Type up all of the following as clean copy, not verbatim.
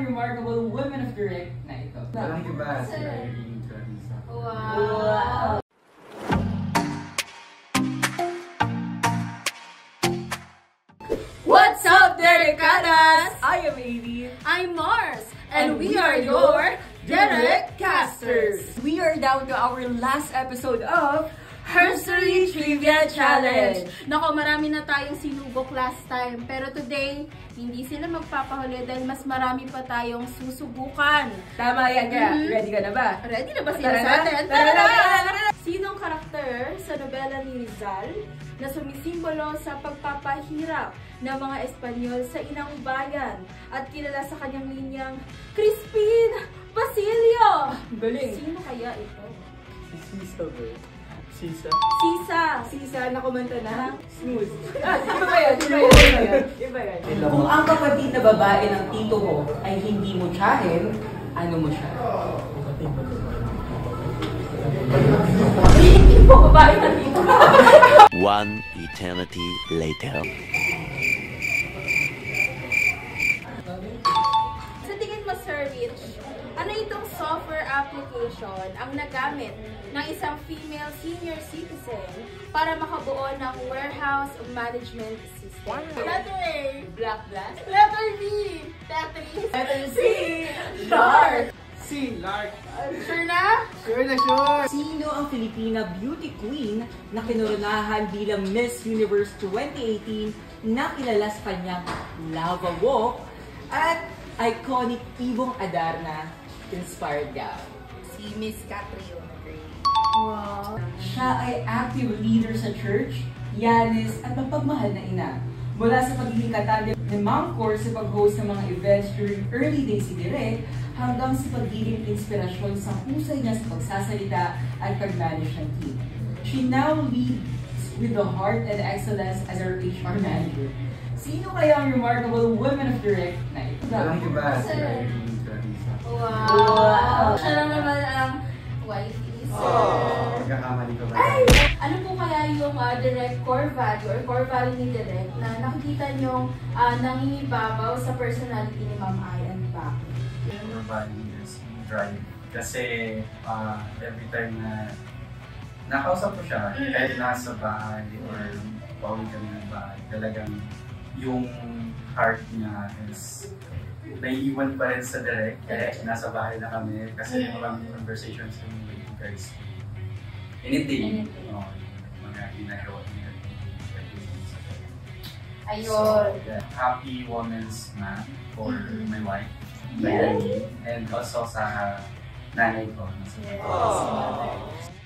remarkable women of direct na ito. Walang iba, sila yung Clarissa. Wow! What's up, Derecadas? I am Amy. I'm Mars, and we are your Derek Casters. We are down to our last episode of Herstory Trivia Challenge! Nako, marami na tayong sinubok last time. Pero today, hindi sila magpapahuli dahil mas marami pa tayong susubukan. Tama yan kaya. Ready ka na ba? Ready na ba sila Tara sa na? atin? Tara na! Sinong karakter sa nobela ni Rizal na sumisimbolo sa pagpapahirap ng mga Espanyol sa inang bayan at kilala sa kanyang linyang Crispin Basilio? Galing. Sino kaya ito? Sisa ba? Sisa? Sisa na kumanta na. Smooth. Iba ba yan? Iba yan. Kung ang kapatid na babae ng tito mo ay hindi mo tiyahin, ano mo siya? Hindi po babae ng tito. One eternity later. Sa tingin mo, Sir Rich, ano itong software application ang nagamit ng isang female senior citizen para makabuo ng warehouse management system? Letter A, Black Blast. Letter B, Tetris. Letter C. Shark. Si Lark. Sure na? Sure na sure! Sino ang Filipina beauty queen na kinoronahan bilang Miss Universe 2018 na kilala sa kanyang lava walk at iconic Ibong Adarna inspired gown? Si Miss Catriona Gray. Wow! Siya ay active leader sa church, yanis at mapagmahal na ina. Mula sa pagiging katanda ni Ma'am Cor sa pag-host ng mga events during early days si Direk, hanggang sa pagiging inspirasyon sa husay niya sa pagsasalita at pag-manage ng team. She now leads with the heart and excellence as our HR manager. Sino kaya ang remarkable women of Direct na ito? Walang iba, sila yung Clarissa. Wow! Siya lang naman ang wifey, sir. Magkakamali ka ba? Ay! Ano po kaya yung direct core value or core value ni Direct na nakikita nyong nangingibabaw sa personality ni Ma'am Ai and bakit? Your body is drive. Kasi every time na nakausap ko siya, kahit nasa bahay or pauwi kami ng bahay, talagang yung heart niya is naiiwan pa rin sa Direct. Kaya nasa bahay na kami kasi maraming conversations kami with you guys. Anything. Mga ginagawa niya. Ayun. So, happy Women's Month for my wife. Diane, and also sa nanay ko.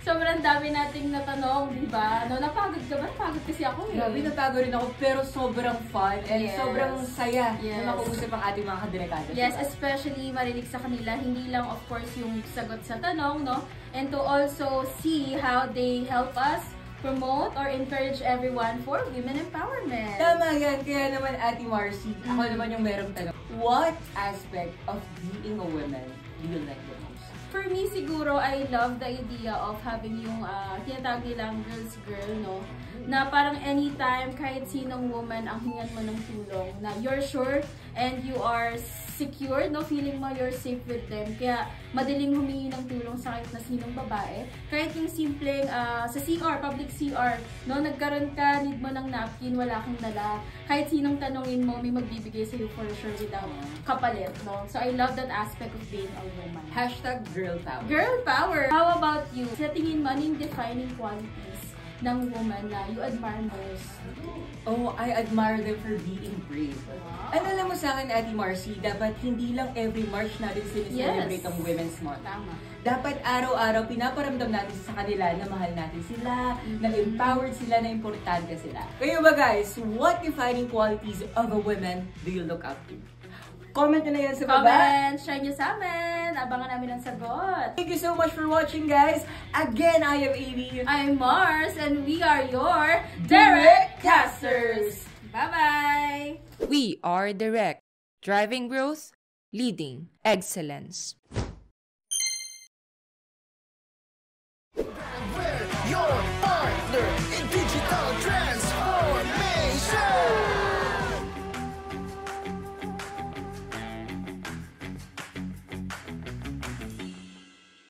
Sobrang dami nating natanong, di ba? No, napagod ka ba? Napagod kasi ako eh. Grabe, natago rin ako, pero sobrang fun and Yes. sobrang saya Yes. na makausap ang ating mga kadirekada. Yes, especially marinig sa kanila, hindi lang of course yung sagot sa tanong, no? And to also see how they help us promote or encourage everyone for women empowerment. Tama yan. Kaya naman, Ate Marcy, ako naman yung merong tanong. What aspect of being a woman do you like the most? For me, siguro, I love the idea of having yung tinatawag nilang girl's girl, no? Na parang anytime, kahit sinong woman ang hingan mo ng tulong, na you're sure and you are secure, no? Feeling mo you're safe with them. Kaya madaling humingi ng tulong sa kahit na sinong babae. Kahit yung simpleng sa CR, public CR, no? Nagkaroon ka, need mo ng napkin, wala kang dala. Kahit sinong tanongin mo, may magbibigay sa'yo for sure without kapalit, no? So I love that aspect of being a woman. Hashtag girl power. Girl power! How about you? Sa tingin mo, ano yung defining qualities ng woman na you admire most? Oh, I admire them for being brave. Wow. Ano alam mo sa akin, Ate Marcy, dapat hindi lang every March natin sineselebrate ang Women's Month. Tama. Dapat araw-araw pinaparamdam natin sa kanila na mahal natin sila, na empowered sila, na importante sila. Kayo ba guys, what defining qualities of a woman do you look up to? Comment na yan sa baba. Comment! Share nyo sa amin! Abangan namin ang sagot! Thank you so much for watching, guys. Again, I am Amy. I'm Mars, and we are your Derek Casters! Bye-bye! We are Direct, driving growth, leading excellence. Your